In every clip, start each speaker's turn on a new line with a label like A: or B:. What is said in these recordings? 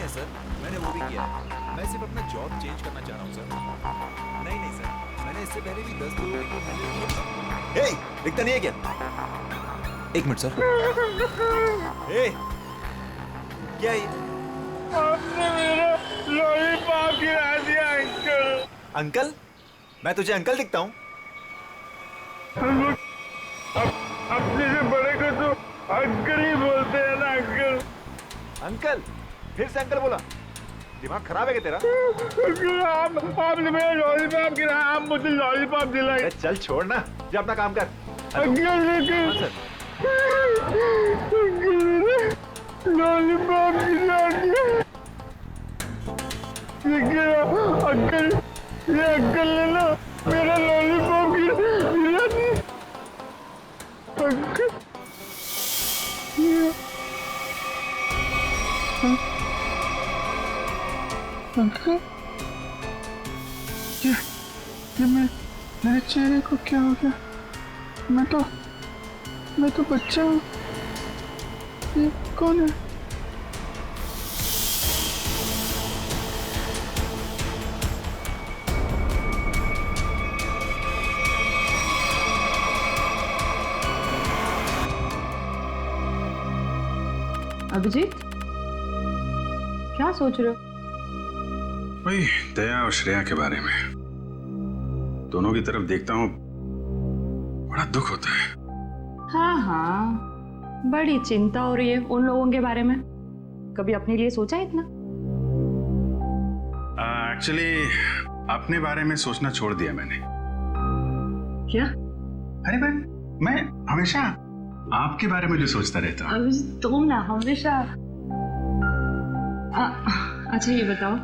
A: है सर, मैंने वो भी किया है। मैं सिर्फ अपना जॉब चेंज करना चाह रहा हूँ सर। नहीं नहीं सर, मैंने इससे पहले भी 10 लोगों को हैंडल किया। हे, दिखता नहीं है क्या? एक मिनट सर। हे, क्या है ये?
B: आपने मेरा लॉलीपॉप गिरा दिया अंकल।
A: अंकल? मैं तुझे अंकल दिखता हूँ?
B: अपने से बड़े को तो अंकल ही बोलते हैं ना अंकल।
A: अंकल? फिर से अंकल बोला? दिमाग खराब है क्या तेरा?
B: अंकल आपने मेरा लॉलीपॉप गिराया, आप मुझे लॉलीपॉप दिलाए।
A: अरे चल छोड़ ना, जा अपना काम कर।
B: अंकल लेकिन
A: हाँ सर।
B: अंकल मेरा लॉलीपॉप गिरा दिया। अंकल ये अंकल ने ना मेरा लॉलीपॉप गिरा दिया। अंकल अंकल ये मेरे चेहरे को क्या हो गया? मैं तो बच्चा हूँ। ये कौन है?
C: अभिजीत, क्या सोच रहे हो?
D: वही दया और श्रेया के बारे में। दोनों की तरफ देखता हूँ, बड़ा दुख होता है।
C: हाँ, बड़ी चिंता हो रही है उन लोगों के बारे में। कभी अपने लिए सोचा है इतना?
D: एक्चुअली अपने बारे में सोचना छोड़ दिया मैंने।
C: क्या?
D: अरे मैं हमेशा आपके बारे में जो सोचता रहता हूँ।
C: अभिजीत, तुम ना हमेशा। अच्छा ये बताओ,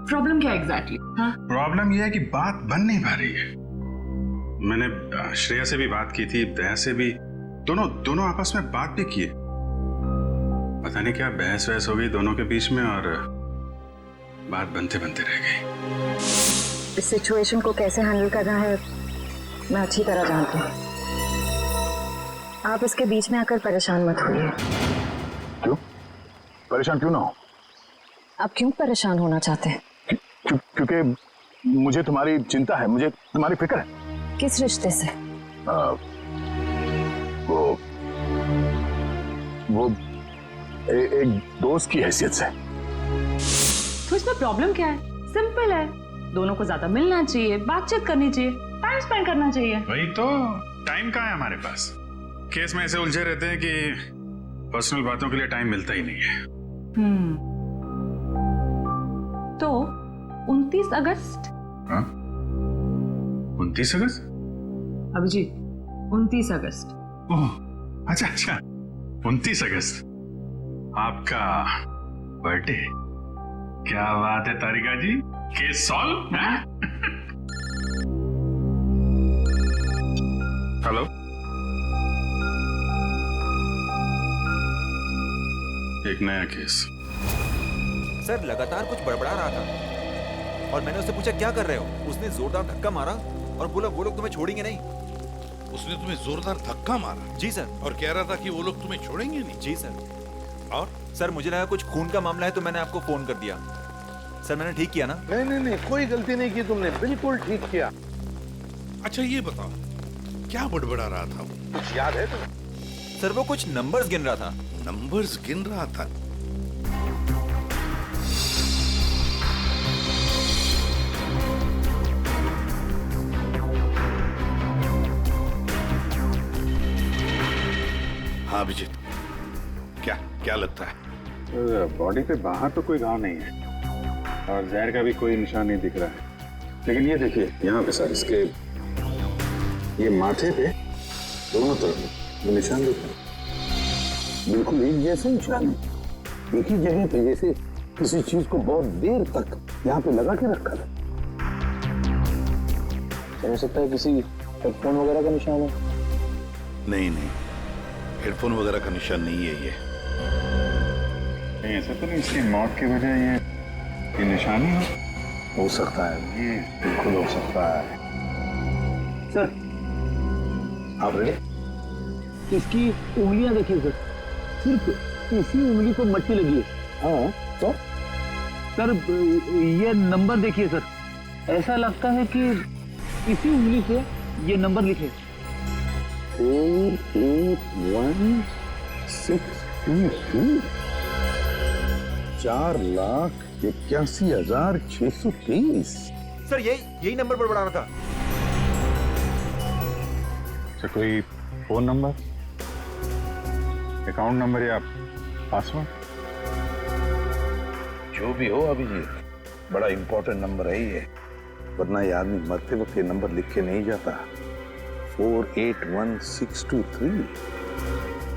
C: प्रॉब्लम क्या एग्जैक्टली? हाँ,
D: प्रॉब्लम यह है कि बात बन नहीं पा रही है। मैंने श्रेया से भी बात की थी, दया से भी, दोनों आपस में बात भी किए। पता नहीं क्या बहस वहस हो गई दोनों के बीच में और बात बनते बनते रह गई।
E: इस सिचुएशन को कैसे हैंडल करना है मैं अच्छी तरह जानती हूँ। आप इसके बीच में आकर परेशान मत होइए।
F: क्यों? परेशान क्यों ना हो?
E: आप क्यों परेशान होना चाहते हैं?
F: क्योंकि मुझे तुम्हारी चिंता है, मुझे तुम्हारी फिक्र है।
E: किस रिश्ते से?
F: वो एक दोस्त की हैसियत से।
C: तो इसमें प्रॉब्लम क्या है? सिंपल है, दोनों को ज्यादा मिलना चाहिए, बातचीत करनी चाहिए, टाइम स्पेंड करना चाहिए।
D: वही तो, टाइम कहाँ है हमारे पास? केस में ऐसे उलझे रहते हैं कि पर्सनल बातों के लिए टाइम मिलता ही नहीं है।
C: तो 29 अगस्त?
D: हाँ? 29 अगस्त?
C: अभिजीत, 29 अगस्त।
D: ओह, अच्छा 29 अगस्त आपका बर्थडे। क्या बात है तारिका जी, केस सॉल्व है? हेलो, एक नया केस।
A: सर लगातार कुछ बड़बड़ा रहा था और मैंने उससे पूछा क्या कर रहे हो? उसने जोरदार धक्का मारा और बोला वो लोग तुम्हें छोड़ेंगे नहीं।
G: उसने तुम्हें जोरदार धक्का मारा?
A: जी सर।
G: और कह रहा था कि वो लोग तुम्हें छोड़ेंगे नहीं?
A: जी सर।
G: और
A: सर मुझे लगा कुछ खून का मामला है तो मैंने आपको फोन कर दिया। सर मैंने ठीक किया ना?
H: नहीं, कोई गलती नहीं की तुमने, बिल्कुल ठीक किया।
G: अच्छा ये बताओ, क्या बड़बड़ा रहा था वो?
H: कुछ याद है तुम्हें?
A: सर वो कुछ नंबर्स गिन रहा था।
G: नंबर्स गिन रहा था? हाँ अभिजीत, क्या लगता है?
D: बॉडी पे बाहर तो कोई घाव नहीं है और जहर का भी कोई निशान नहीं दिख रहा है, लेकिन ये देखिए यहाँ पे सर, इसके ये माथे पे दोनों तरफ निशान दिख रहे हैं।
H: बिल्कुल एक जैसे निशान है, एक ही जगह पे, जैसे किसी चीज को बहुत देर तक यहाँ पे लगा के रखा था। हो सकता है किसी हेडफोन वगैरह का निशान हो।
G: नहीं, हेडफोन वगैरह का निशान नहीं है ये।
D: ऐसा तो नहीं इसकी मौत की वजह ये निशानी
F: हो सकता है,
D: ये
F: बिल्कुल हो सकता है।
H: सर
F: आप रेडी?
H: इसकी उंगलियां देखिए सर, सिर्फ इसी उंगली को मट्टी लगी है। हाँ तो
B: सर ये नंबर देखिए सर, ऐसा लगता है कि इसी उंगली से ये नंबर लिखे।
H: 48162 4,81,630।
A: सर यही नंबर पर बढ़ाना था।
D: अच्छा, कोई फोन नंबर, अकाउंट नंबर या पासवर्ड?
H: जो भी हो अभिजीत, बड़ा इंपॉर्टेंट नंबर है ये, वरना ये आदमी मरते वक्त ये नंबर लिख के नहीं जाता। 481,623।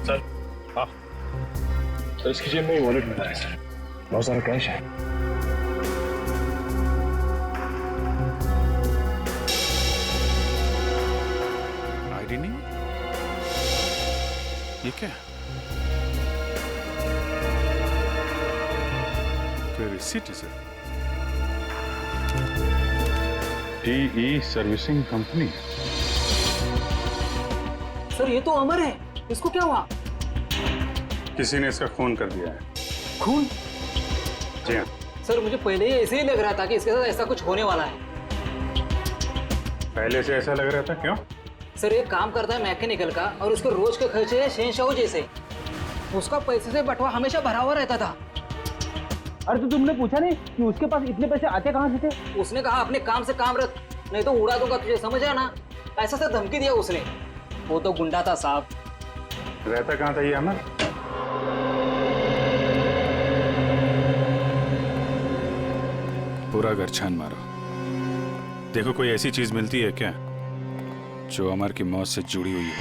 F: सर हाँ सर, इसकी जेब में वॉलेट मिला है सर, बहुत सारा कैश है।
D: आईडी नहीं, ये क्या? कोई रिसीट है sir? TE servicing company.
I: Sir ये तो अमर है, इसको क्या हुआ?
D: किसी ने इसका खून कर दिया है।
I: खून?
D: जी हाँ।
I: सर मुझे पहले ही ऐसे ही लग रहा था कि इसके साथ ऐसा कुछ होने वाला है।
D: पहले से ऐसा लग रहा था, क्यों?
I: सर ये काम करता है मैकेनिकल का और उसके रोज के खर्चे है शहंशाह जैसे। उसका पैसे से बंटवा हमेशा भरा हुआ रहता था।
B: अरे तो तुमने पूछा नहीं कि उसके पास इतने पैसे आते कहाँ से थे?
I: उसने कहा अपने काम से काम रख, नहीं तो उड़ा दूंगा तुझे, समझ आना। ऐसा से धमकी दिया उसने। वो तो गुंडा था साहब।
D: रहता कहाँ था ये अमर? पूरा घर छान मारो, देखो कोई ऐसी चीज मिलती है क्या जो अमर की मौत से जुड़ी हुई हो।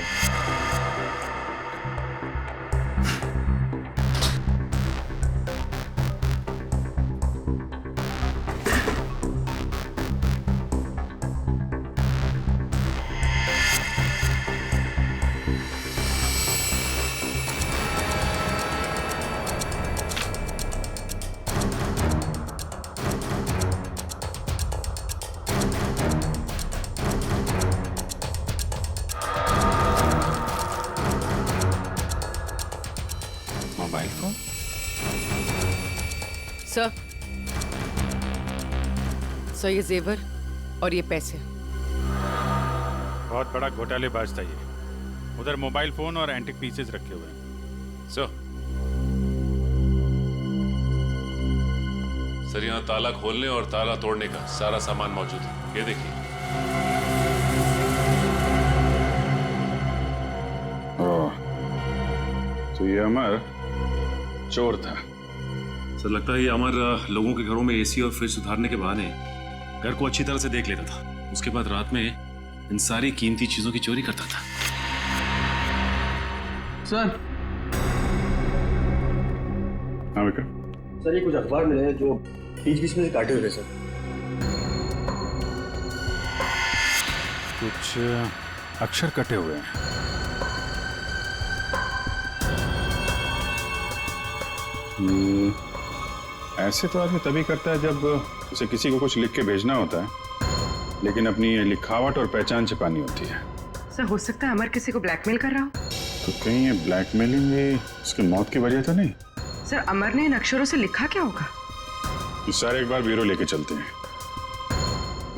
D: Mobile phone?
J: सर ये जेवर और ये पैसे।
D: बहुत बड़ा घोटालेबाज था ये। उधर मोबाइल फोन और एंटिक पीसेस रखे हुए हैं।
K: सर यहाँ ताला खोलने और ताला तोड़ने का सारा सामान मौजूद है, ये देखिए।
D: तो ये अमर चोर था।
K: सर लगता है ये अमर लोगों के घरों में एसी और फ्रिज सुधारने के बहाने घर को अच्छी तरह से देख लेता था। उसके बाद रात में इन सारी कीमती चीजों की चोरी करता था।
B: सर
D: हाँ बेटा।
F: सर ये कुछ अखबार मिले हैं जो बीच बीच में से काटे हुए सर।
D: कुछ अक्षर कटे हुए हैं। ऐसे तो आदमी तभी करता है जब उसे किसी को कुछ लिख के भेजना होता है, लेकिन अपनी लिखावट और पहचान छिपानी होती है।
J: सर हो सकता है अमर किसी को ब्लैकमेल कर रहा हो।
D: तो कहीं ये ब्लैकमेलिंग उसकी मौत की वजह तो नहीं?
J: सर अमर ने इन अक्षरों से लिखा क्या होगा?
D: इस सारे एक बार ब्यूरो लेके चलते हैं,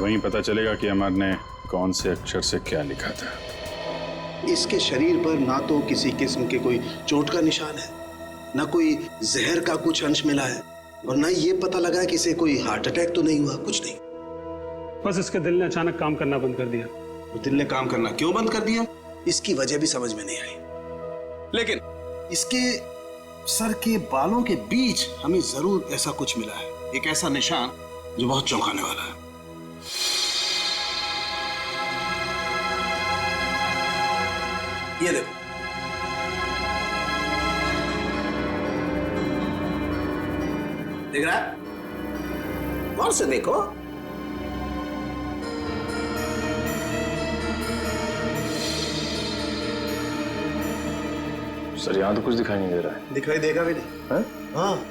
D: वहीं पता चलेगा कि अमर ने कौन से अक्षर से क्या लिखा था।
G: इसके शरीर पर ना तो किसी किस्म के कोई चोट का निशान है, ना कोई जहर का कुछ अंश मिला है, और ना ये पता लगा कि इसे कोई हार्ट अटैक तो नहीं हुआ, कुछ नहीं।
F: बस इसके दिल ने अचानक काम करना बंद कर दिया।
G: दिल ने काम करना क्यों बंद कर दिया, इसकी वजह भी समझ में नहीं आई, लेकिन इसके सर के बालों के बीच हमें जरूर ऐसा कुछ मिला है, एक ऐसा निशान जो बहुत चौंकाने वाला है। ये देखो, देख रहा है? गौर से देखो।
F: सर यहाँ तो कुछ दिखाई नहीं दे रहा है।
G: दिखाई देगा भी नहीं। हाँ,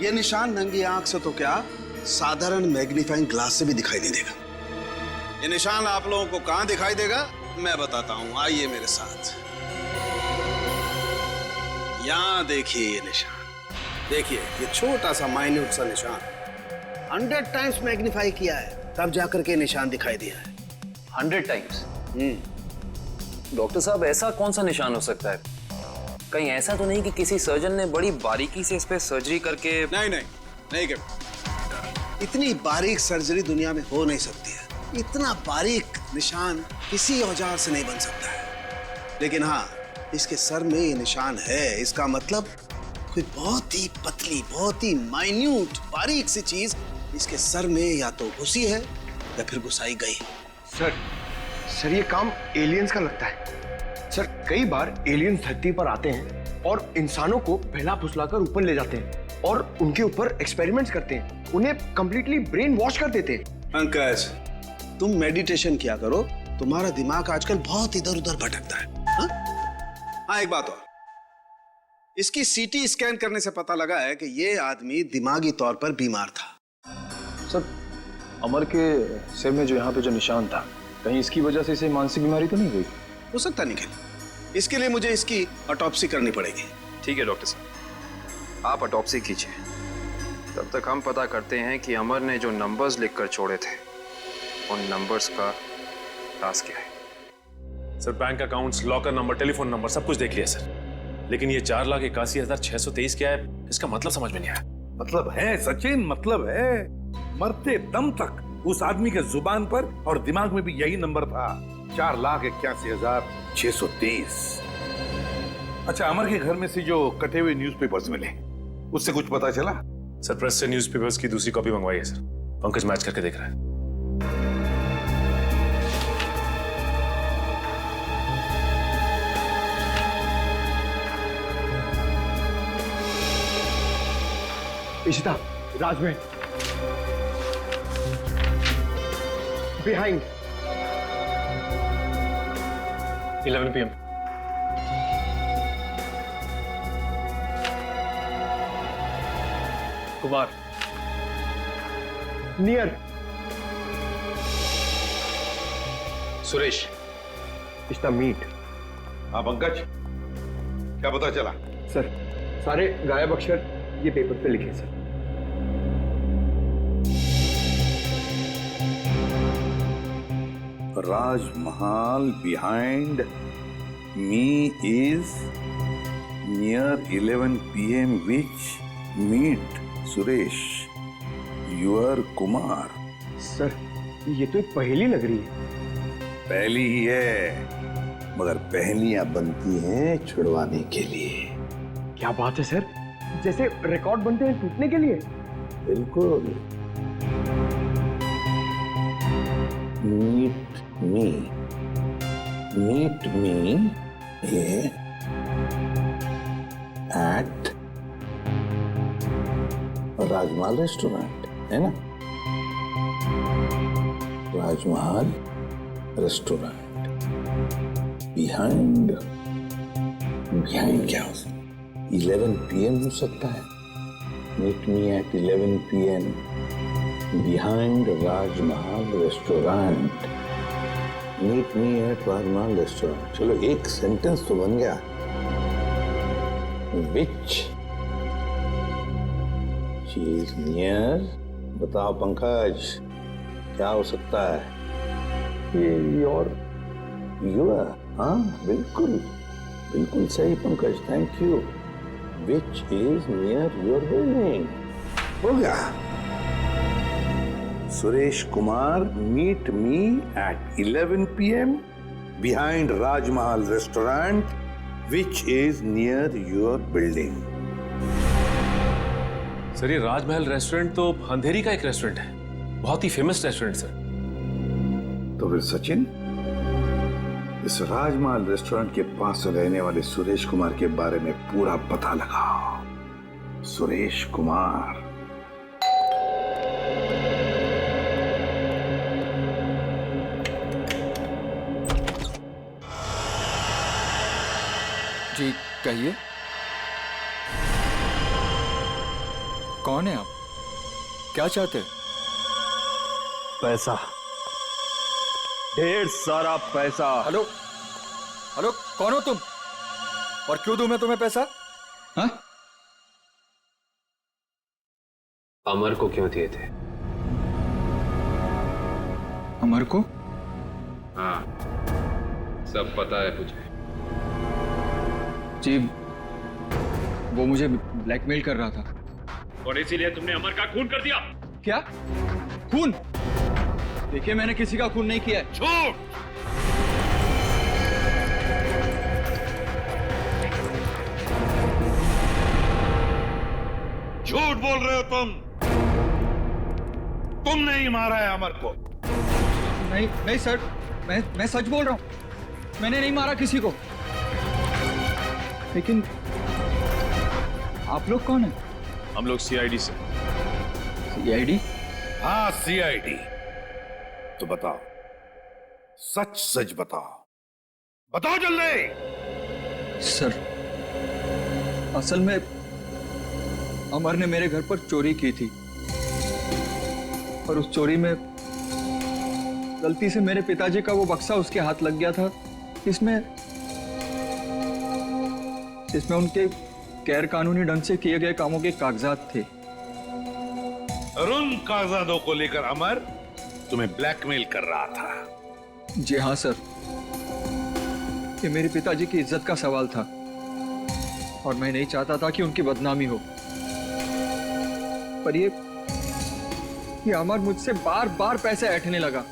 G: ये निशान नंगी आंख से तो क्या, साधारण मैग्नीफाइंग ग्लास से भी दिखाई नहीं देगा। ये निशान आप लोगों को कहां दिखाई देगा मैं बताता हूं, आइए मेरे साथ। यहां देखिए ये निशान, देखिए, ये छोटा सा माइन्यूट सा निशान 100 टाइम्स मैग्नीफाई किया है, तब जाकर के निशान दिखाई दिया है।
L: 100 टाइम्स? डॉक्टर साहब, ऐसा कौन सा निशान हो सकता है? कहीं ऐसा तो नहीं कि किसी सर्जन ने बड़ी बारीकी से इस पे सर्जरी करके?
G: नहीं कर। इतनी बारीक सर्जरी दुनिया में हो नहीं सकती है। इतना बारीक निशान किसी औजार से नहीं बन सकता है। लेकिन हाँ, इसके सर में ये निशान है, इसका मतलब कोई बहुत ही पतली, बहुत ही माइन्यूट, बारीक सी चीज इसके सर में या तो घुसी है या फिर घुसाई गई।
F: सर ये काम एलियंस का लगता है। सर कई बार एलियंस धरती पर आते हैं और इंसानों को बहला फुसलाकर ऊपर ले जाते हैं और उनके ऊपर एक्सपेरिमेंट्स करते हैं, उन्हें कंप्लीटली ब्रेन वॉश कर देते हैं।
G: पंकज, तुम मेडिटेशन किया करो, तुम्हारा दिमाग आजकल बहुत इधर उधर भटकता है। हाँ, एक बात और, इसकी सीटी स्कैन करने से पता लगा है कि ये आदमी दिमागी तौर पर बीमार था।
F: सर अमर के सिर में जो यहाँ पे जो निशान था, कहीं इसकी वजह से इसे मानसिक बीमारी तो नहीं हुई?
G: हो सकता निखिल, इसके लिए मुझे इसकी ऑटोप्सी करनी पड़ेगी।
L: ठीक है डॉक्टर साहब, आप ऑटोप्सी कीजिए। तब तक हम पता करते हैं कि अमर ने जो नंबर्स लिखकर छोड़े थे, उन नंबर्स का राज क्या है।
K: Sir bank accounts, locker number, telephone number सब कुछ देख लिया सर, लेकिन ये 4,81,623 क्या है, इसका मतलब समझ में नहीं आया।
H: मतलब है सचिन, मतलब है। मरते दम तक उस आदमी के जुबान पर और दिमाग में भी यही नंबर था, 4,81,623। अच्छा, अमर के घर में से जो कटे हुए न्यूज़पेपर्स मिले, उससे कुछ पता चला?
K: सर प्रेस से न्यूज़पेपर्स की दूसरी कॉपी मंगवाई है सर, पंकज मैच करके देख रहा है।
F: Ishita, Rajmahal behind
K: 11 PM।
F: Kumar near
K: Suresh
F: Ishta meet.
H: हाँ पंकज, क्या पता चला?
F: सर सारे गायब अक्षर ये पेपर पे लिखे sir.
H: Rajmahal behind me is near 11 PM which meet Suresh, your Kumar।
F: Sir ये तो एक पहेली लग रही है।
H: पहली ही है, मगर पहेलियां बनती हैं छुड़वाने के लिए।
F: क्या बात है सर, जैसे रिकॉर्ड बनते हैं टूटने के लिए।
H: बिल्कुल। Meet me at Rajmahal restaurant, है ना? राजमहल रेस्टोरेंट बिहाइंड क्या हो सकता है? 11 PM हो सकता है। Meet me at 11 PM behind Rajmahal restaurant. Meet me at Rajmahal restaurant. चलो एक सेंटेंस तो बन गया। विच चीज नियर, बताओ पंकज, क्या हो सकता है?
F: योर
H: हाँ बिल्कुल बिल्कुल सही Pankaj, thank you. Which is near your building. हो गया। Suresh Kumar, meet me at 11 PM behind Rajmahal restaurant which is near your building.
K: Sir ये राजमहल रेस्टोरेंट तो अंधेरी का एक रेस्टोरेंट है, बहुत ही फेमस रेस्टोरेंट सर।
H: तो फिर सचिन, इस राजमहल रेस्टोरेंट के पास रहने वाले सुरेश कुमार के बारे में पूरा पता लगाओ। सुरेश कुमार।
M: जी कहिए, कौन है आप? क्या चाहते हैं?
F: पैसा, ढेर सारा पैसा।
M: हेलो हेलो, कौन हो तुम और क्यों दूं मैं तुम्हें पैसा? हाँ?
L: अमर को क्यों दिए थे?
M: अमर को?
L: हाँ, सब पता है मुझे।
M: जी, वो मुझे ब्लैकमेल कर रहा था
K: और इसीलिए तुमने अमर का खून कर दिया।
M: क्या? खून? देखिए, मैंने किसी का खून नहीं किया है।
K: झूठ!
G: झूठ बोल रहे हो तुम। तुमने ही मारा है अमर को।
M: नहीं नहीं सर, मैं सच बोल रहा हूं। मैंने नहीं मारा किसी को। लेकिन आप लोग कौन हैं?
K: हम लोग सीआईडी से।
M: सीआईडी?
G: हाँ, सीआईडी। तो बताओ, सच सच बताओ, बताओ जल्दी।
M: सर, असल में अमर ने मेरे घर पर चोरी की थी और उस चोरी में गलती से मेरे पिताजी का वो बक्सा उसके हाथ लग गया था, इसमें उनके गैर कानूनी ढंग से किए गए कामों के कागजात थे।
G: और उन कागजातों को लेकर अमर तुम्हें ब्लैकमेल कर रहा था।
M: जी हाँ सर, ये मेरे पिताजी की इज्जत का सवाल था और मैं नहीं चाहता था कि उनकी बदनामी हो। पर ये अमर मुझसे बार बार पैसे ऐंठने लगा।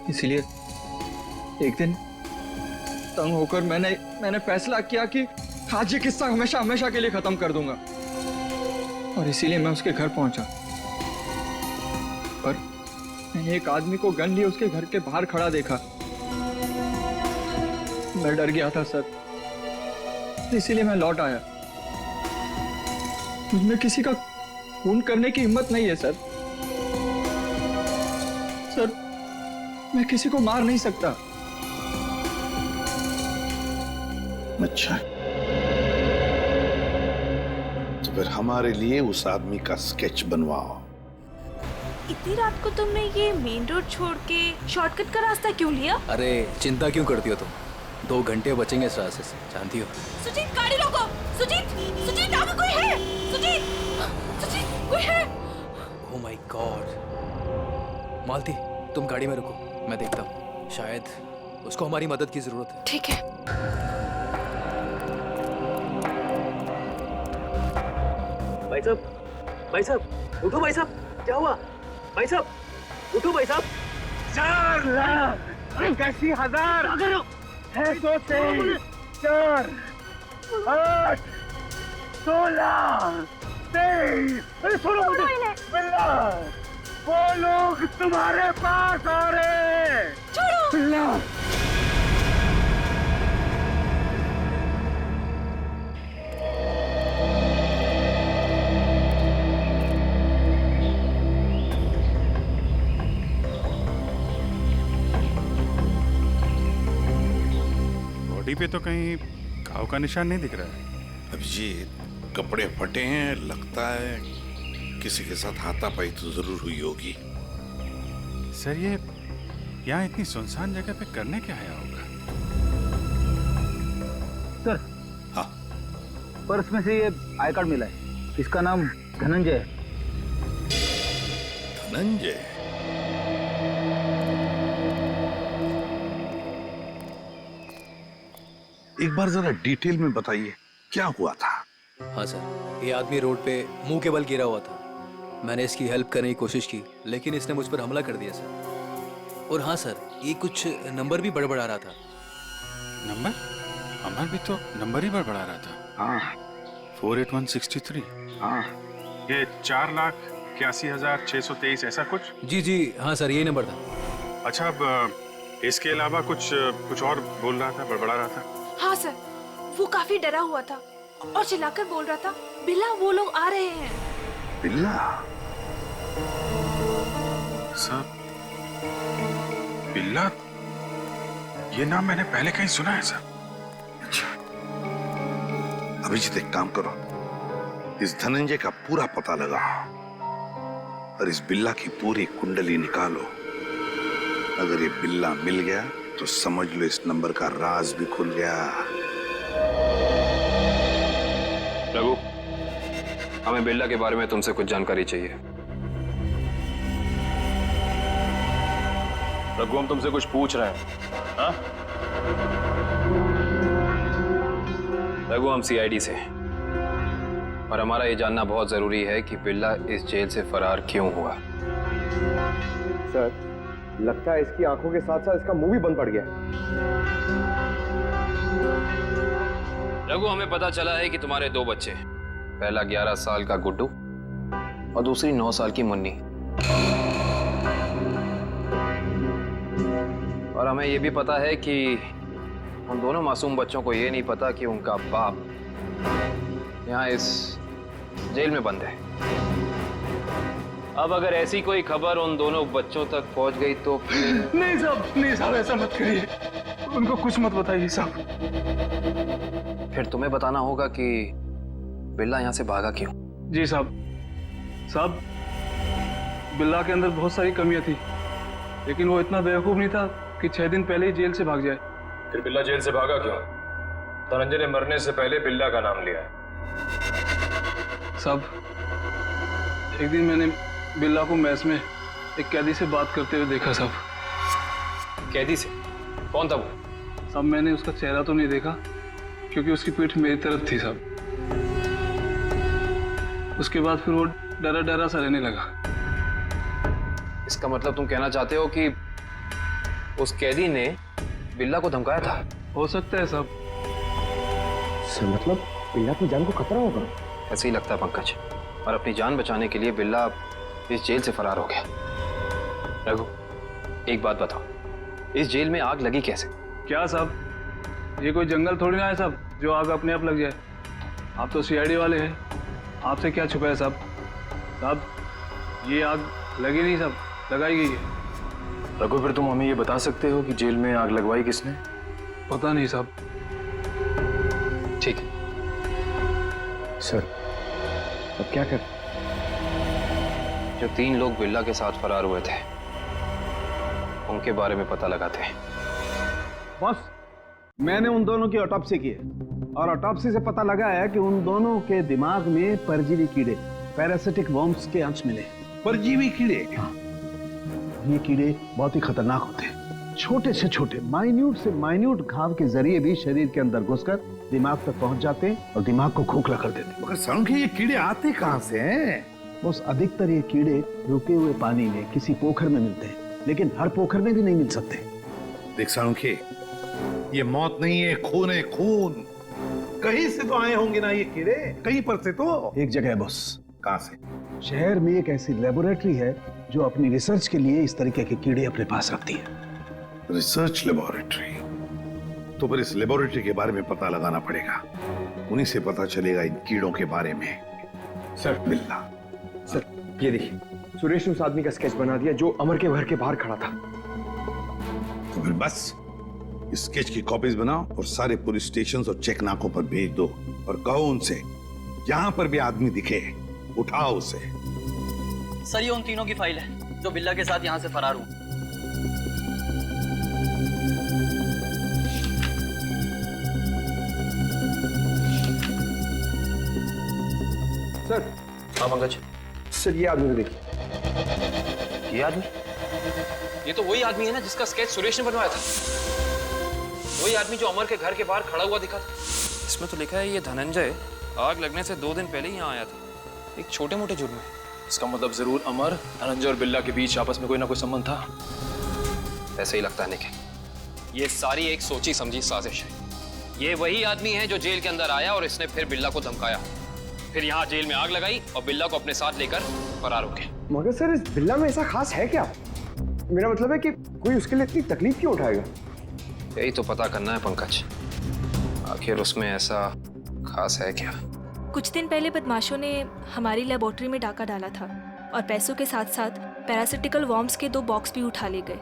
M: इसलिए एक दिन तंग होकर मैंने फैसला किया कि आज ये किस्सा हमेशा हमेशा के लिए खत्म कर दूंगा, और इसीलिए मैं उसके घर पहुंचा। पर मैंने एक आदमी को गन लिए उसके घर के बाहर खड़ा देखा। मैं डर गया था सर, इसीलिए मैं लौट आया। मुझमें किसी का खून करने की हिम्मत नहीं है सर। सर, मैं किसी को मार नहीं सकता।
G: अच्छा, तो फिर हमारे लिए उस आदमी का स्केच बनवाओ।
N: इतनी रात को तुमने ये मेन रोड छोड़ के शॉर्टकट का रास्ता क्यों लिया?
O: अरे चिंता क्यों करती हो तुम? 2 घंटे बचेंगे इस रास्ते से, जानती हो।
N: सुजीत, गाड़ी रोको। सुजीत, आगे कोई है? सुजीत, कोई है?
O: Oh my God. मालती, तुम गाड़ी में रुको, मैं देखता हूँ। शायद उसको हमारी मदद की जरूरत है।
N: ठीक है।
O: भाई साहब, उठो भाई साहब, क्या हुआ? भाई साहब, उठो भाई साहब।
B: 4 लाख 81,000 है, 4 8 16 23। अरे सुनो मुझे, बिल्ला, वो लोग तुम्हारे पास आ रहे हैं।
N: छोड़ो
B: बिल्ला।
D: बॉडी पे तो कहीं घाव का निशान नहीं दिख रहा है।
G: अभिजीत, कपड़े फटे हैं, लगता है किसी के साथ हाथापाई तो जरूर हुई होगी।
D: सर, ये यहाँ इतनी सुनसान जगह पे करने क्या आया होगा?
B: सर,
G: हाँ,
B: पर्स में से ये आई कार्ड मिला है। इसका नाम धनंजय है।
G: धनंजय? एक बार जरा डिटेल में बताइए, क्या हुआ था?
O: हाँ सर, ये आदमी रोड पे मुंह के बल गिरा हुआ था। मैंने इसकी हेल्प करने की कोशिश की, लेकिन इसने मुझ पर हमला कर दिया सर। और हाँ सर, ये कुछ नंबर भी बड़बड़ा रहा था।
D: नंबर? अमर भी तो नंबर ही बड़बड़ा रहा था।
G: हाँ,
D: 48163।
G: हाँ,
D: ये 4,81,623 ऐसा कुछ?
O: जी हाँ सर, यही नंबर था।
D: अच्छा, अब इसके अलावा कुछ और बोल रहा था, बड़बड़ा रहा था?
N: हाँ सर, वो काफी डरा हुआ था और चिल्लाकर बोल रहा था, बिल्ला, वो लोग आ रहे हैं।
G: बिल्ला?
D: सर, बिल्ला, ये नाम मैंने पहले कहीं सुना है सर।
G: अच्छा, अभिजीत, एक काम करो, इस धनंजय का पूरा पता लगाओ और इस बिल्ला की पूरी कुंडली निकालो। अगर ये बिल्ला मिल गया तो समझ लो इस नंबर का राज भी खुल गया।
L: रघु, हमें बिल्ला के बारे में तुमसे कुछ जानकारी चाहिए।
P: रघु, हम तुमसे कुछ पूछ रहे हैं। हाँ?
L: रघु, हम सीआईडी से हैं और हमारा ये जानना बहुत जरूरी है कि बिल्ला इस जेल से फरार क्यों हुआ।
F: सर, लगता है इसकी आंखों के साथ साथ इसका मुंह भी बंद पड़ गया।
L: रघु, हमें पता चला है कि तुम्हारे 2 बच्चे हैं। पहला 11 साल का गुड्डू और दूसरी 9 साल की मुन्नी। और हमें यह भी पता है कि उन दोनों मासूम बच्चों को ये नहीं पता कि उनका बाप यहाँ इस जेल में बंद है। अब अगर ऐसी कोई खबर उन दोनों बच्चों तक पहुंच गई तो फिर...
M: नहीं साहब, ऐसा मत करिए। उनको कुछ मत बताइए साहब।
L: फिर तुम्हें बताना होगा कि बिल्ला यहाँ से भागा क्यों।
M: जी साहब, बिल्ला के अंदर बहुत सारी कमियां थी, लेकिन वो इतना बेवकूफ नहीं था कि 6 दिन पहले ही जेल से भाग जाए।
P: फिर बिल्ला जेल से भागा क्यों? धनंजय ने मरने से पहले बिल्ला का नाम लिया है।
M: साहब, एक दिन मैंने बिल्ला को मैस में एक कैदी से बात करते हुए देखा साहब।
L: कैदी से? कौन था वो?
M: साहब, मैंने उसका चेहरा तो नहीं देखा क्योंकि उसकी पीठ मेरी तरफ थी साहब। उसके बाद फिर वो डरा डरा सा रहने लगा।
L: इसका मतलब तुम कहना चाहते हो कि उस कैदी ने बिल्ला को धमकाया था?
M: हो सकता है साहब।
F: सर, मतलब बिल्ला की जान को खतरा होगा?
L: ऐसे ही लगता है पंकज। और अपनी जान बचाने के लिए बिल्ला इस जेल से फरार हो गया। रघु, एक बात बताओ, इस जेल में आग लगी कैसे?
M: क्या साहब, ये कोई जंगल थोड़ी ना है साहब जो आग अपने आप लग जाए। आप तो सीआईडी वाले हैं, आपसे क्या छुपा है साहब? साहब, ये आग लगी नहीं साहब, लगाई गई है।
P: रघु, फिर तुम हमें ये बता सकते हो कि जेल में आग लगवाई किसने?
M: पता नहीं साहब।
L: ठीक है
F: सर, अब क्या कर?
L: जो 3 लोग बिल्ला के साथ फरार हुए थे उनके बारे में पता लगाते हैं।
G: बॉस, मैंने उन दोनों की ऑटोप्सी की है और ऑटोप्सी से पता लगा है कि उन दोनों के दिमाग में परजीवी कीड़े, पैरासिटिक वर्म्स के अंश मिले।
H: परजीवी कीड़े?
G: हाँ, ये कीड़े बहुत ही खतरनाक होते हैं। छोटे से छोटे, माइन्यूट से माइन्यूट घाव के जरिए भी शरीर के अंदर घुसकर दिमाग तक पहुंच जाते हैं और दिमाग को खोखला कर देते हैं।
H: मगर सालुंखे, ये कीड़े आते कहां से हैं?
G: बस अधिकतर ये कीड़े रुके हुए पानी में किसी पोखर में मिलते हैं, लेकिन हर पोखर में भी नहीं मिल सकते।
H: देख सालुंखे, ये मौत नहीं है, खून है, खून। कहीं से तो आए होंगे ना ये कीड़े, कहीं पर से तो।
G: एक जगह है बॉस।
H: कहां से?
G: शहर में एक ऐसी लेबोरेटरी है जो अपनी रिसर्च के लिए इस तरीके के कीड़े अपने पास रखती है।
H: Research laboratory? तो फिर इस लेबोरेटरी के बारे में पता लगाना पड़ेगा। उन्हीं से पता चलेगा इन कीड़ों के बारे में।
F: सर,
H: बिल्ला।
F: सर, ये देखिए, सुरेश ने उस आदमी का स्केच बना दिया जो अमर के घर के बाहर खड़ा था।
H: तो फिर बस स्केच की कॉपीज बनाओ और सारे पुलिस स्टेशन और चेक नाकों पर भेज दो और कहो उनसे जहां पर भी आदमी दिखे उठाओ उसे।
Q: सर, ये उन तीनों की फाइल है जो बिल्ला के साथ यहाँ से फरार हुए।
F: सर।
L: हाँ पंकज।
F: सर, ये आदमी को देखिए।
L: ये आदमी? ये तो वही आदमी है ना जिसका स्केच सुरेश ने बनवाया था। वही आदमी जो अमर के घर के बाहर खड़ा हुआ दिखा था। इसमें तो लिखा है ये धनंजय आग लगने से 2 दिन पहले ही यहाँ आया था, एक छोटे मोटे जुर्म में।
P: इसका मतलब जरूर अमर, धनंजय और बिल्ला के बीच आपस में कोई ना कोई संबंध था।
L: ऐसे ही लगता है निखिल, ये सारी एक सोची समझी साजिश है। ये वही आदमी है जो जेल के अंदर आया और इसने फिर बिल्ला को धमकाया, फिर यहाँ जेल में आग लगाई और बिल्ला को अपने साथ लेकर फरार हो गए।
F: मगर सर, इस बिल्ला में ऐसा खास है क्या? मेरा मतलब है कि कोई उसके लिए इतनी तकलीफ क्यों उठाएगा?
L: यही तो पता करना है पंकज, आखिर उसमें ऐसा खास है क्या?
N: कुछ दिन पहले बदमाशों ने हमारी लेबोरेटरी में डाका डाला था और पैसों के साथ साथ पैरासिटिकल वर्म्स के 2 बॉक्स भी उठा ले गए।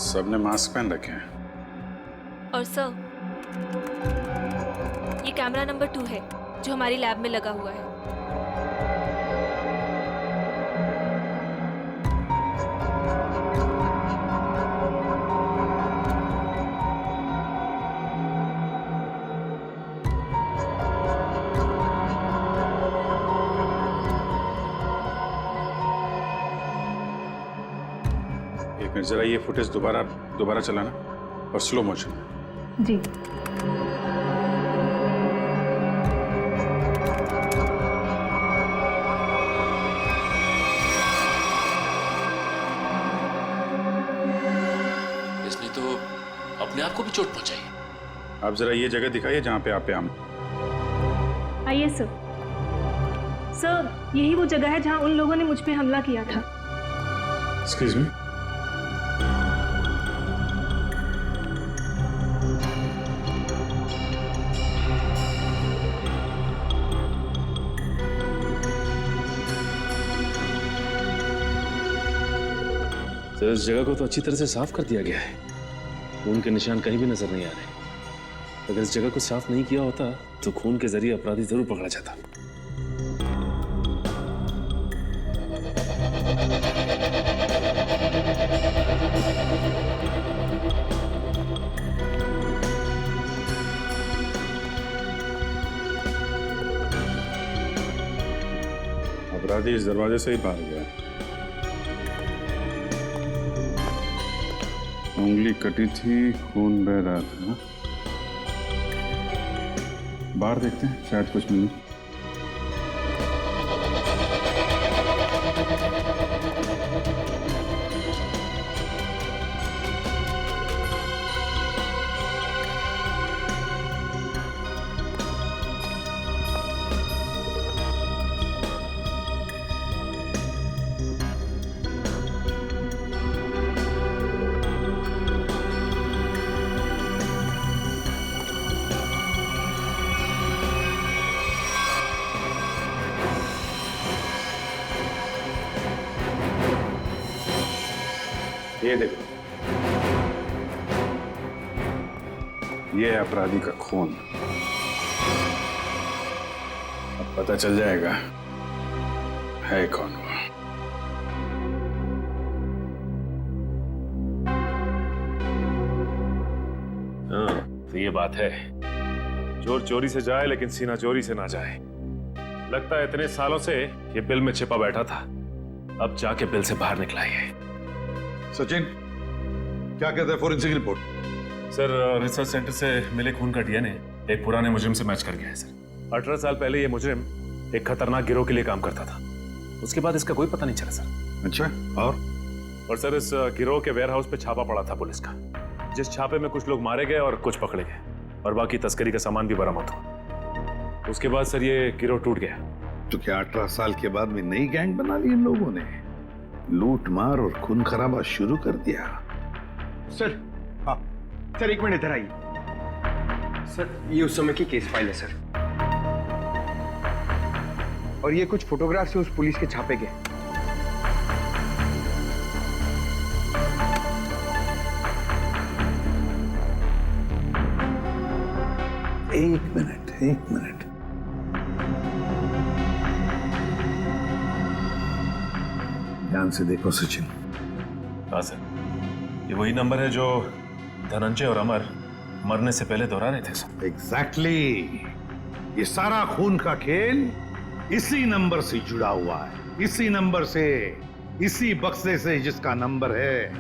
D: सबने मास्क पहन रखे हैं।
N: और सर, ये कैमरा नंबर 2 है जो हमारी लैब में लगा हुआ है।
D: जरा ये फुटेज दोबारा चलाना और स्लो मोशन।
C: जी।
K: इसने तो अपने आप को भी चोट पहुंचाई।
D: आप जरा ये जगह दिखाइए जहाँ पे आप आम।
N: आइए सर। सर, यही वो जगह है जहां उन लोगों ने मुझ पे हमला किया था।
D: Excuse me.
K: सर, इस जगह को तो अच्छी तरह से साफ कर दिया गया है। खून के निशान कहीं भी नजर नहीं आ रहे। अगर इस जगह को साफ नहीं किया होता तो खून के जरिए अपराधी जरूर पकड़ा जाता।
D: अपराधी इस दरवाजे से ही बाहर गया। उंगली कटी थी, खून बह रहा था। बाहर देखते हैं, शायद कुछ मिले। ये देखो, ये है अपराधी का खून। अब पता चल जाएगा है कौन वो।
K: हाँ, तो ये बात है। चोर चोरी से जाए लेकिन सीना चोरी से ना जाए। लगता है इतने सालों से ये बिल में छिपा बैठा था, अब जाके बिल से बाहर निकला है।
G: सचिन, क्या कहता है forensic report?
K: Sir, research centre से मिले खून का डीएनए एक पुराने मुजरिम से मैच कर गया है सर। 18 साल पहले ये मुजरिम एक खतरनाक गिरोह के लिए काम करता था। उसके बाद इसका कोई पता नहीं चला सर।
G: अच्छा, और
K: सर, इस गिरोह के वेयरहाउस पे छापा पड़ा था पुलिस का, जिस छापे में कुछ लोग मारे गए और कुछ पकड़े गए और बाकी तस्करी का सामान भी बरामद हुआ। उसके बाद सर ये गिरोह टूट गया।
H: तो क्या 18 साल के बाद में नई गैंग बना ली इन लोगों ने? लूट मार और खून खराबा शुरू कर दिया।
F: सर, हाँ सर, एक मिनट इधर आइए। सर, ये उस समय की केस फाइल है सर, और ये कुछ फोटोग्राफ से उस पुलिस के छापे के।
H: एक मिनट। ध्यान से देखो सचिन।
K: हाँ सर, ये वही नंबर है जो धनंजय और अमर मरने से पहले दोहरा रहे थे सर।
H: एग्जैक्टली। ये सारा खून का खेल इसी नंबर से जुड़ा हुआ है, इसी नंबर से, इसी बक्से से जिसका नंबर है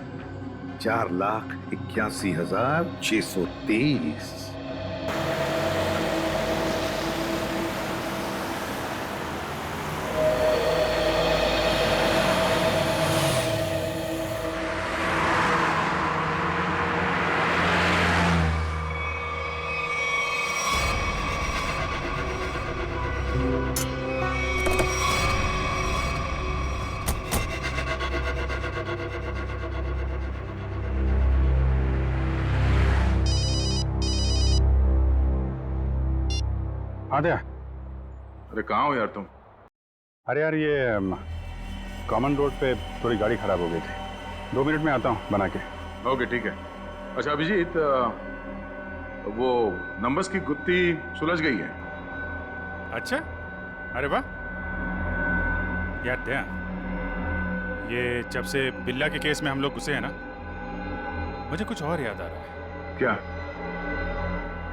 H: 4,81,630।
D: आद्या, अरे कहाँ हो यार तुम? अरे यार, ये कॉमन रोड पे थोड़ी गाड़ी खराब हो गई थी। 2 मिनट में आता हूँ बना के। ओके, ठीक है। अच्छा अभिजीत, वो नंबर्स की गुत्थी सुलझ गई है। अच्छा, अरे वाह यार। दया, ये जब से बिल्ला के केस में हम लोग घुसे हैं ना, मुझे कुछ और याद आ रहा है। क्या?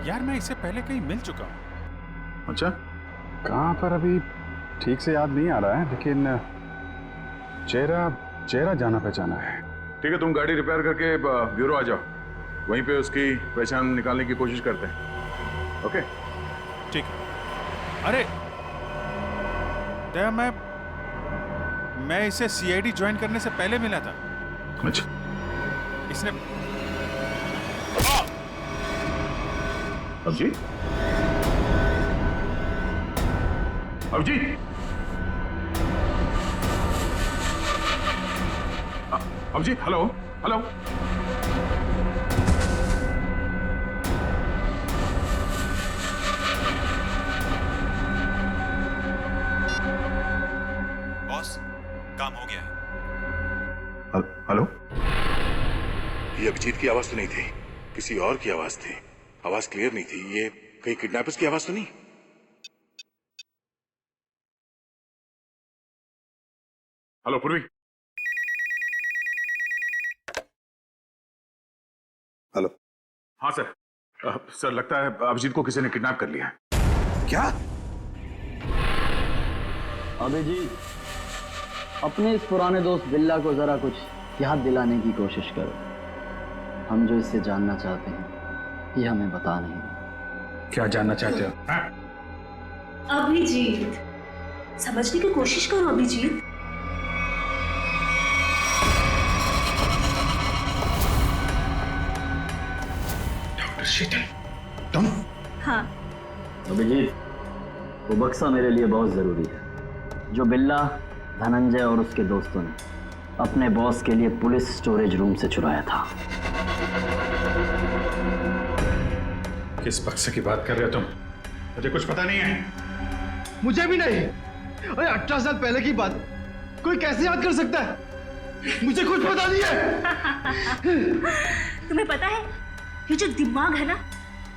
D: यार, मैं इससे पहले कहीं मिल चुका हूँ। अच्छा, कहाँ पर अभी ठीक से याद नहीं आ रहा है, लेकिन चेहरा जाना पहचाना है।
R: ठीक है, तुम गाड़ी रिपेयर करके ब्यूरो आ जाओ, वहीं पे उसकी पहचान निकालने की कोशिश करते हैं। ओके
S: ठीक है। अरे दया, मैं इसे सीआईडी ज्वाइन करने से पहले मिला था।
R: अच्छा।
S: इसने
R: Abhijit, Abhijit, Abhijit, hello hello.
A: Boss, काम हो गया है।
R: हेलो, ये अभिजीत की आवाज तो नहीं थी, किसी और की आवाज थी। आवाज क्लियर नहीं थी। ये कहीं किडनैपर्स की आवाज तो नहीं? हेलो पूर्वी। हेलो। हाँ सर। सर लगता है अभिजीत को किसी ने किडनैप कर लिया है। क्या?
Q: अभिजीत, अपने इस पुराने दोस्त बिल्ला को जरा कुछ याद दिलाने की कोशिश करो। हम जो इससे जानना चाहते हैं ये हमें बता नहीं।
R: क्या जानना चाहते हो?
T: अभिजीत, समझने की कोशिश करो अभिजीत।
R: डॉक्टर शीतल, तुम?
T: हाँ।
Q: अभिजीत, वो बक्सा मेरे लिए बहुत जरूरी है जो बिल्ला, धनंजय और उसके दोस्तों ने अपने बॉस के लिए पुलिस स्टोरेज रूम से चुराया था।
R: किस बक्से की बात कर रहे हो तुम? मुझे कुछ पता नहीं है।
F: मुझे भी नहीं। अरे 18 साल पहले की बात कोई कैसे याद कर सकता है? मुझे कुछ पता नहीं है।
T: तुम्हें पता है, ये जो दिमाग है ना,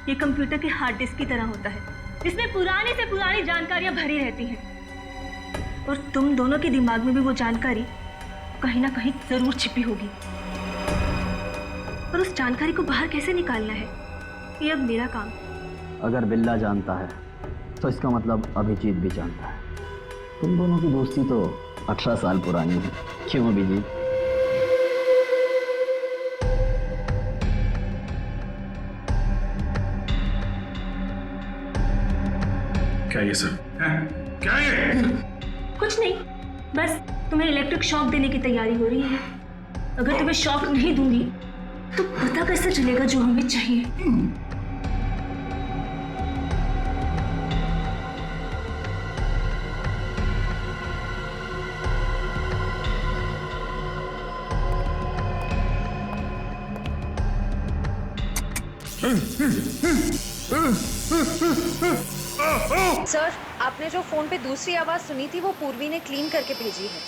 T: ये कंप्यूटर के हार्ड डिस्क की तरह होता है। इसमें पुरानी से पुरानी जानकारियां भरी रहती हैं और तुम दोनों के दिमाग में भी वो जानकारी कहीं ना कहीं जरूर छिपी होगी। और उस जानकारी को बाहर कैसे निकालना है, ये अब मेरा काम।
Q: अगर बिल्ला जानता है तो इसका मतलब अभिजीत भी जानता है। तुम दोनों की दोस्ती तो 18 साल पुरानी है, क्यों अभिजीत?
R: क्या ये सब? क्या ये?
T: कुछ नहीं, बस तुम्हें इलेक्ट्रिक शॉक देने की तैयारी हो रही है। अगर तुम्हें शॉक नहीं दूंगी तो पता कैसे चलेगा जो हमें चाहिए।
E: सर, आपने जो फोन पे दूसरी आवाज सुनी थी वो पूर्वी ने क्लीन करके भेजी है।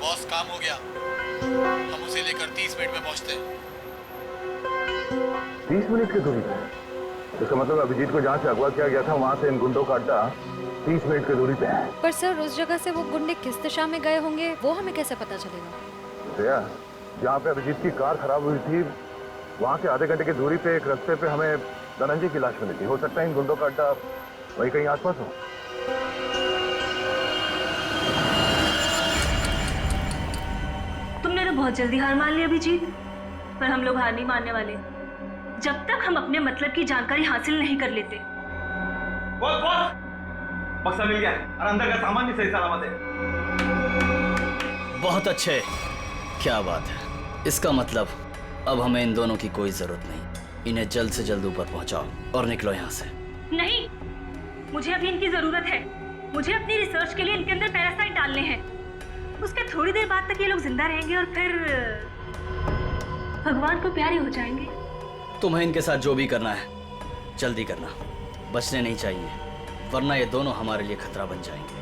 G: बॉस, काम हो गया। हम उसे लेकर 30 मिनट में पहुंचते हैं।
R: 30 मिनट की दूरी पे? इसका मतलब अभिजीत को जहाँ से अगवा किया गया था वहाँ से इन गुंडों का अड्डा 30 मिनट की दूरी पे है।
U: पर सर, उस जगह से वो गुंडे किस दिशा में गए होंगे वो हमें कैसे पता चलेगा?
R: जहाँ पे अभिजीत की कार खराब हुई थी वहाँ से आधे घंटे की दूरी पे एक रास्ते पे हमें धनंजय की लाश मिली थी। हो सकता है इन गुंडों का अड्डा वही कहीं आसपास हो।
T: तुमने तो बहुत जल्दी हार मान ली अभिजीत, पर हम लोग हार नहीं मानने वाले जब तक हम अपने मतलब की जानकारी हासिल नहीं कर लेते।
F: बॉस, बॉस, बक्सा मिल गया और अंदर का सामान भी सही सलामत है।
Q: बहुत अच्छे, क्या बात है। इसका मतलब अब हमें इन दोनों की कोई जरूरत नहीं। इन्हें जल्द से जल्द ऊपर पहुंचाओ और निकलो यहाँ से।
T: नहीं, मुझे अभी इनकी जरूरत है। मुझे अपनी रिसर्च के लिए इनके अंदर पैरासाइट डालने हैं। उसके थोड़ी देर बाद तक ये लोग जिंदा रहेंगे और फिर भगवान को प्यारे हो जाएंगे।
Q: तुम्हें इनके साथ जो भी करना है जल्दी करना, बचने नहीं चाहिए, वरना ये दोनों हमारे लिए खतरा बन जाएंगे।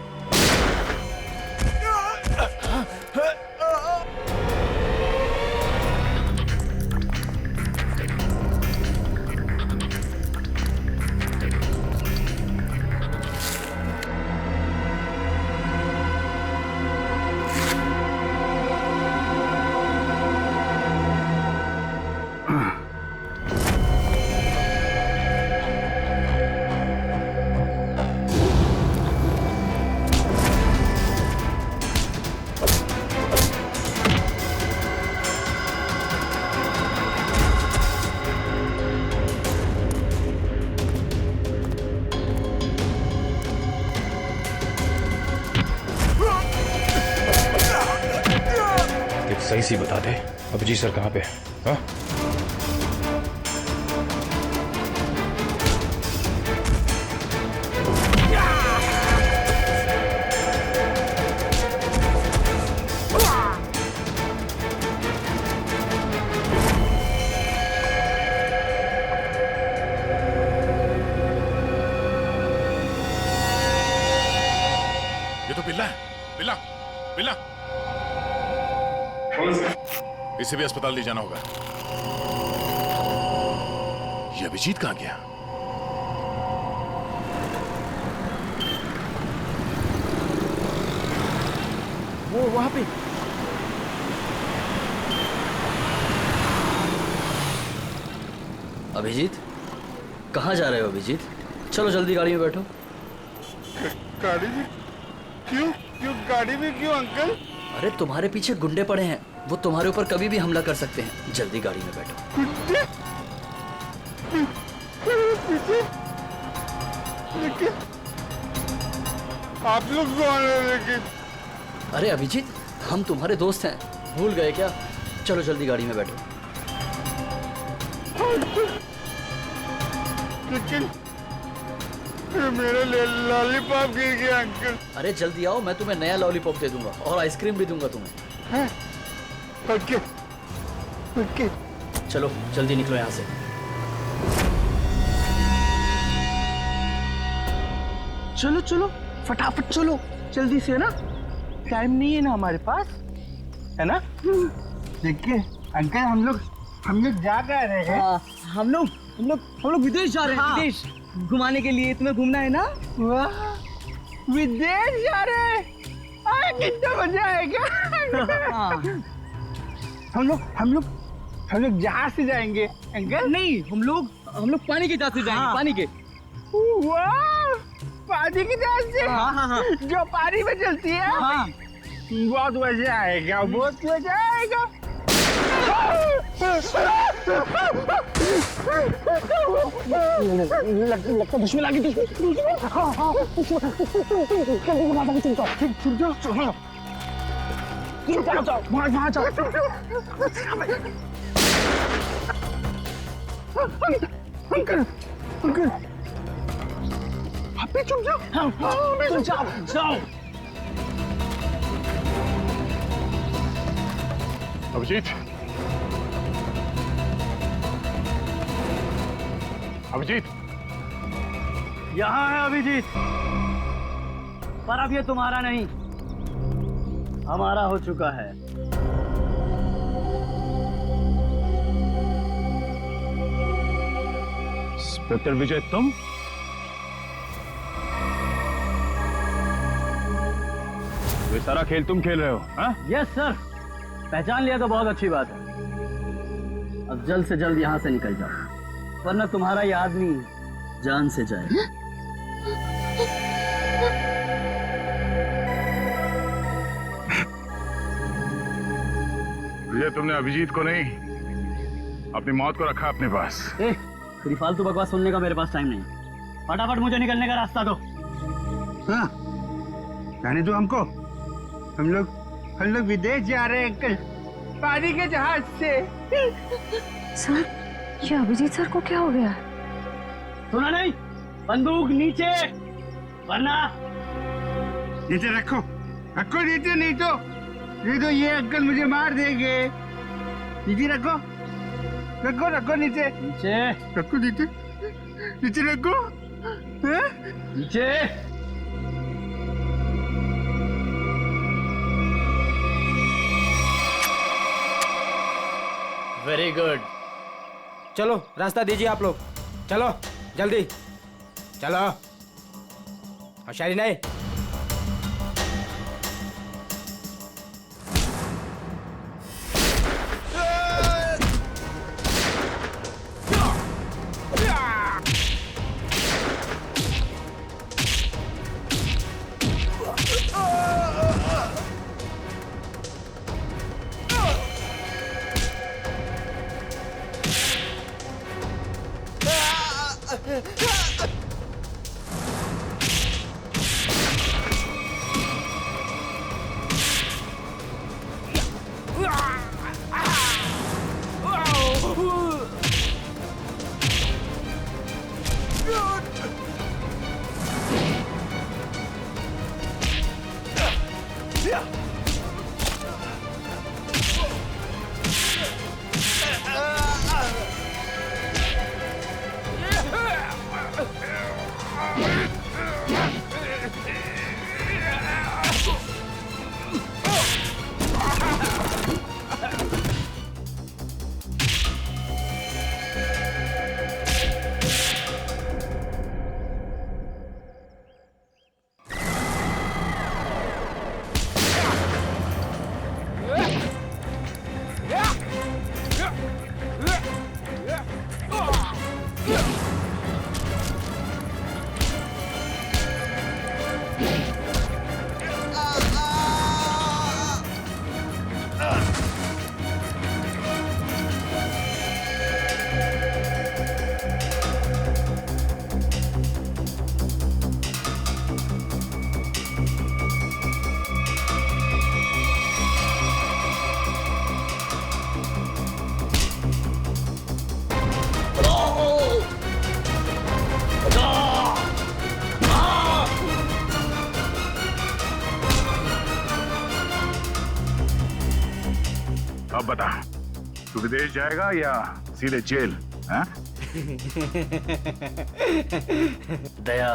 P: सही सी बता दे अभिजीत सर कहाँ पे है? हाँ?
R: ये तो बिल्ला है। बिल्ला बिल्ला, इसे भी अस्पताल ले जाना होगा। ये अभिजीत कहाँ गया?
Q: वो वहां पे। अभिजीत, कहाँ जा रहे हो अभिजीत? चलो जल्दी गाड़ी में बैठो।
M: गाड़ी में क्यों? गाड़ी में क्यों अंकल?
Q: अरे तुम्हारे पीछे गुंडे पड़े हैं, वो तुम्हारे ऊपर कभी भी हमला कर सकते हैं। जल्दी गाड़ी में बैठो।
M: गुंडे? पीछे? लेकिन आप लोग कौन हैं? लेकिन
Q: अरे अभिजीत, हम तुम्हारे दोस्त हैं, भूल गए क्या? चलो जल्दी गाड़ी में बैठो।
M: लेकिन मेरा लॉलीपॉप गिर गया अंकल।
Q: अरे जल्दी आओ, मैं तुम्हें नया लॉलीपॉप दे दूंगा और आइसक्रीम भी दूंगा तुम्हें।
M: Okay okay.
Q: चलो जल्दी निकलो यहाँ से।
M: चलो चलो फटाफट चलो, जल्दी से ना, टाइम नहीं है ना हमारे पास, है ना? देखिए अंकल, हम लोग जा रहे हैं।
Q: हम लोग विदेश जा रहे हैं। विदेश घुमाने के लिए, तुम्हें घूमना है ना?
M: वाह, विदेश जा रहे हैं, कितना मजा आएगा। हम लोग जहाज से जाएंगे अंकल।
Q: नहीं, हम लोग पानी के जहाज से जाएंगे। पानी के।
M: वाह, पानी की जहाज से?
Q: हाँ।
M: जो पानी में चलती है?
Q: हाँ।
M: बहुत मजा आएगा, बहुत मजा आएगा। लगता दुश्मन आ गई। वहाँ जाओ। अंकल आप भी चुप जाओ। जाओ।
R: अभिजीत, अभिजीत,
Q: यहाँ है अभिजीत, पर अब ये तुम्हारा नहीं, हमारा हो चुका है।
S: इंस्पेक्टर विजय, तुम? ये सारा खेल तुम खेल रहे हो? हाँ?
Q: यस सर, पहचान लिया तो बहुत अच्छी बात है। अब जल्द से जल्द यहाँ से निकल जाओ, वरना तुम्हारा ये आदमी जान से जाएगा।
R: विजय, तुमने अभिजीत को नहीं, अपनी मौत को रखा अपने पास।
Q: तेरी फालतू बकवास सुनने का मेरे पास टाइम नहीं। फटाफट मुझे निकलने का रास्ता दो।
M: हाँ, जाने दो हमको। हम लोग विदेश जा रहे हैं अंकल, पानी के जहाज से।
E: सर, ये अभिजीत सर को क्या हो गया?
Q: सुना नहीं? बंदूक नीचे, वरना
M: नीचे रखो नीचे, नहीं तो ये अंकल मुझे मार देंगे। नीचे रखो नीचे रखो, नीचे रखो।
Q: नीचे। Very good.
I: चलो रास्ता दीजिए आप लोग, चलो जल्दी चलो। होशियारी नहीं।
R: अब बता, तू विदेश जाएगा या सीधे जेल? हाँ?
Q: दया,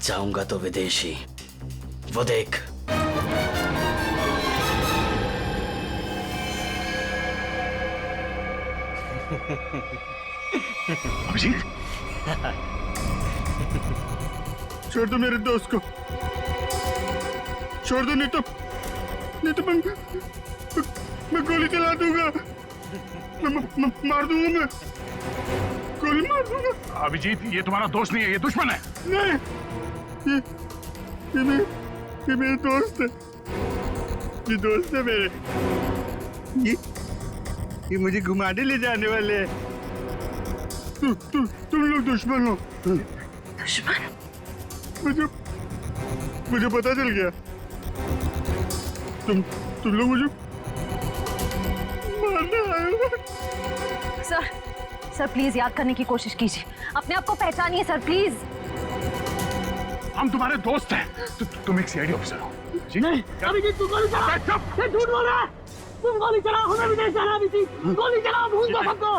Q: जाऊंगा तो विदेश ही। वो देख।
R: अभिजीत,
J: छोड़ दो मेरे दोस्त को, छोड़ दो, नहीं तो मैं गोली चला दूंगा, मार दूंगा, मैं गोली मार दूंगा।
R: अभिजीत, ये तुम्हारा दोस्त नहीं है, ये दुश्मन है।
J: नहीं, ये मेरे दोस्त है, ये दोस्त है मेरे। ये मुझे घुमाने ले जाने वाले हैं। तुम लोग दुश्मन हो।
E: दुश्मन?
J: मुझे पता चल गया। तुम लोग मुझे मारने आए हो।
E: सर प्लीज याद करने की कोशिश कीजिए, अपने आप को पहचानिए सर, प्लीज।
R: हम तुम्हारे दोस्त हैं। तुम एक सीआईडी ऑफिसर हो।
J: नहीं, अभिजीत तू गोली चला। ये झूठ बोल रहा है। तुम गोली चलाओ, हमें विदेश जाना। अभिजीत गोली चलाओ, भूल दो सबको।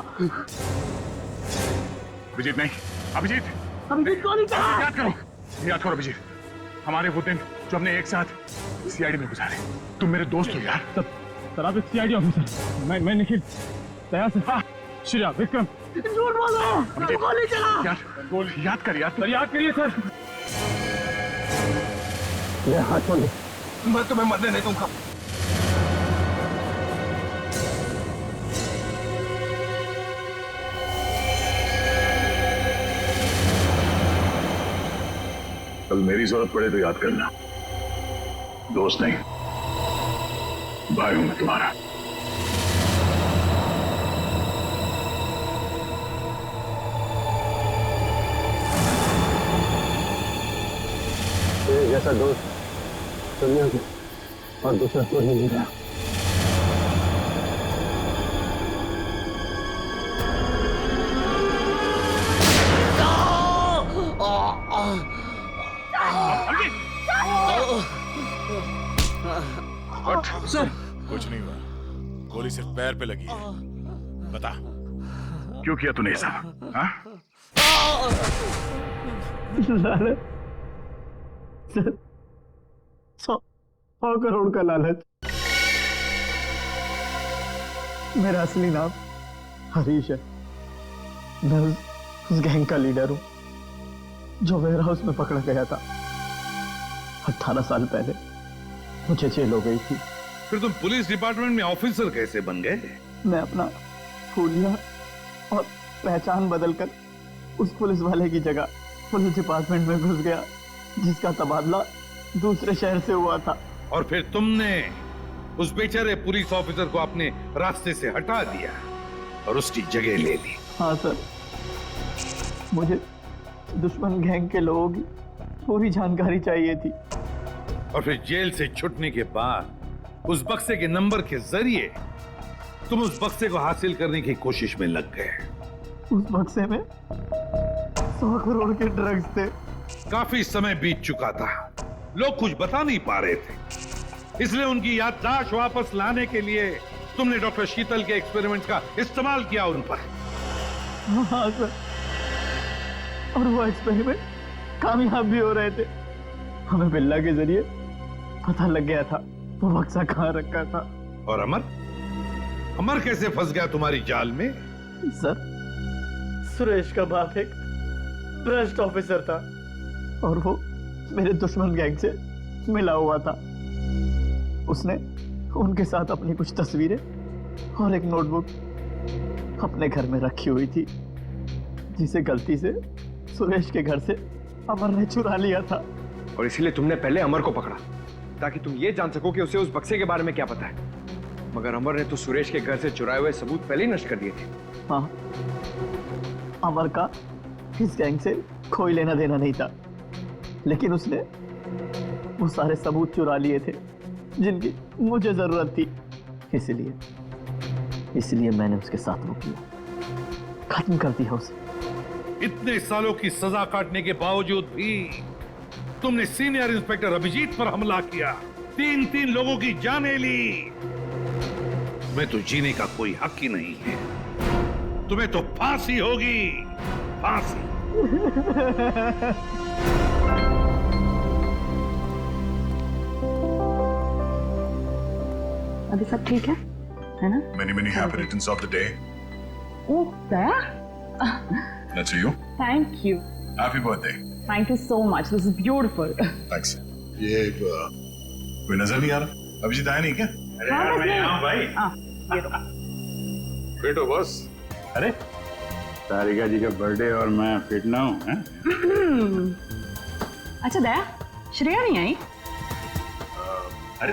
R: अभिजीत नहीं, अभिजीत
J: गोली चला।
R: याद करो अभिजीत, हमारे वो दिन जो हमने एक साथ सीआईडी में गुजारे। तुम मेरे दोस्त हो यार।
J: सर आप एक सीआईडी ऑफिसर, मैं निखिल, दया से। हाँ, श्रेया, विक्रम, झूठ बोल रहे हैं। गोली चला।
R: गोली याद कर यार।
J: सर याद करिए सर।
G: ये हाथ छोड़ दे, मैं तुम्हें मरने नहीं दूंगा।
R: कल मेरी जरूरत पड़े तो याद करना, दोस्त नहीं, भाई हूं मैं तुम्हारा।
G: जैसा दोस्त दुनिया में और दूसरा कोई नहीं रहा।
R: सर कुछ नहीं हुआ, गोली सिर्फ पैर पे लगी है। बता क्यों किया तूने ऐसा? हाँ?
J: लालच सर, 100 करोड़ का लालच। मेरा असली नाम हरीश है। मैं उस गैंग का लीडर हूं जो वेयर हाउस में पकड़ा गया था। 18 साल पहले मुझे जेल हो गई थी।
V: फिर तुम पुलिस डिपार्टमेंट में ऑफिसर कैसे बन गए?
J: मैं अपना हुलिया और पहचान बदलकर उस पुलिस वाले की जगह पुलिस डिपार्टमेंट में घुस गया जिसका तबादला दूसरे शहर से हुआ था।
V: और फिर तुमने उस बेचारे पुलिस ऑफिसर को अपने रास्ते से हटा दिया और उसकी जगह ले ली।
J: हाँ सर, मुझे दुश्मन गैंग के लोगों की पूरी जानकारी चाहिए थी।
V: और फिर जेल से छूटने के बाद उस बक्से के नंबर के जरिए तुम उस बक्से को हासिल करने की कोशिश में लग गए।
J: उस बक्से में 100 करोड़ के ड्रग्स थे।
V: काफी समय बीत चुका था, लोग कुछ बता नहीं पा रहे थे, इसलिए उनकी याददाश्त वापस लाने के लिए तुमने डॉक्टर शीतल के एक्सपेरिमेंट्स का इस्तेमाल किया उन पर।
J: हाँ सर, और वो एक्सपेरिमेंट कामयाब भी हो रहे थे। हमें बिल्ला के जरिए पता लग गया था वो बक्सा कहाँ रखा था।
V: और अमर कैसे फंस गया तुम्हारी जाल में?
J: सर, सुरेश का बाप एक भ्रष्ट ऑफिसर था और वो मेरे दुश्मन गैंग से मिला हुआ था। उसने उनके साथ अपनी कुछ तस्वीरें और एक नोटबुक अपने घर में रखी हुई थी जिसे गलती से सुरेश के घर से अमर ने चुरा लिया था।
F: और इसीलिए तुमने पहले अमर को पकड़ा ताकि तुम ये जान सको कि उसे उस बक्से के बारे में क्या पता है। मगर अमर ने तो सुरेश के घर से चुराए हुए सबूत पहले ही नष्ट कर दिए थे।
J: हाँ, अमर का इस गैंग से कोई लेना देना नहीं था, लेकिन उसने वो सारे सबूत चुरा लिए थे जिनकी मुझे जरूरत थी। इसलिए मैंने उसके साथ वो किया, खत्म कर दिया उसे।
V: इतने सालों की सजा काटने के बावजूद भी तुमने सीनियर इंस्पेक्टर अभिजीत पर हमला किया, 3 लोगों की जानें ली। तुम्हें तो जीने का कोई हक ही नहीं है, तुम्हें तो फांसी होगी, फांसी।
C: अभी सब ठीक है ना?
R: Many happy returns of the day.
C: Oh, Daya?
R: That's to you.
C: Thank you.
R: Happy birthday.
C: Thank you so much. This is beautiful.
R: Thanks. ये कोई नजर नहीं आ रहा? अभिजीत आया नहीं क्या?
D: अरे यार मैं यहाँ हूँ भाई।
C: ये लो।
D: बेटो बॉस। अरे तारिका जी का बर्थडे और मैं फिट ना हूँ, हैं?
C: अच्छा दया, श्रेया नहीं आई?
D: अरे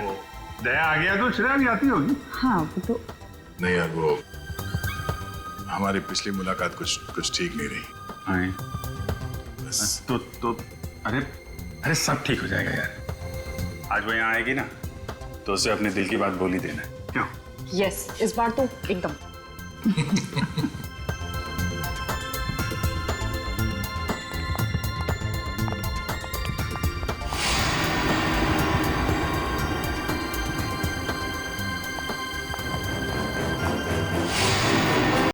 D: दया आ गया तो श्रेया भी आती होगी।
C: हाँ वो तो
R: नहीं यार, वो हमारी पिछली मुलाकात कुछ ठीक नहीं रही।
D: हाँ तो अरे सब ठीक हो जाएगा यार। आज वो यहाँ आएगी ना तो उसे अपने दिल की बात बोल ही देना। क्यों?
C: यस, इस बार तो एकदम।